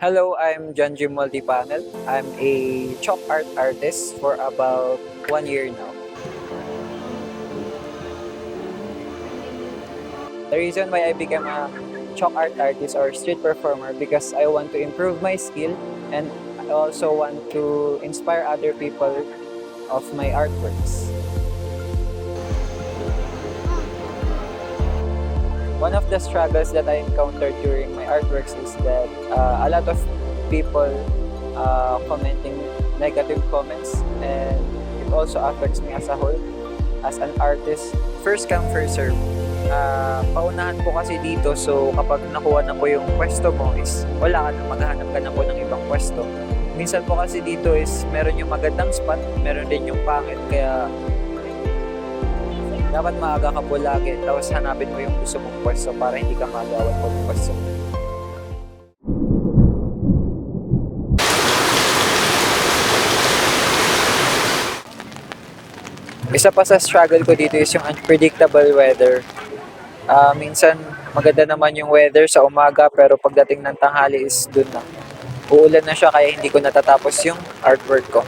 Hello, I'm Janji Multipanel. I'm a chalk art artist for about 1 year now. The reason why I became a chalk art artist or street performer because I want to improve my skill and I also want to inspire other people of my artworks. One of the struggles that I encountered during my artworks is that a lot of people commenting negative comments, and it also affects me as a whole as an artist. First come, first serve. Paunahan po kasi dito, so kapag nakuha na po yung pwesto mo is wala ka na, maghahanap ka na po ng ibang pwesto. Minsan po kasi dito is meron yung magandang spot, meron din yung pangit, kaya dapat maaga ka po lagi, tapos hanapin mo yung gusto mong pwesto para hindi ka magawan po ng pwesto. Isa pa sa struggle ko dito is yung unpredictable weather. Minsan maganda naman yung weather sa umaga, pero pagdating ng tanghali is dun na. Uulan na siya, kaya hindi ko natatapos yung artwork ko.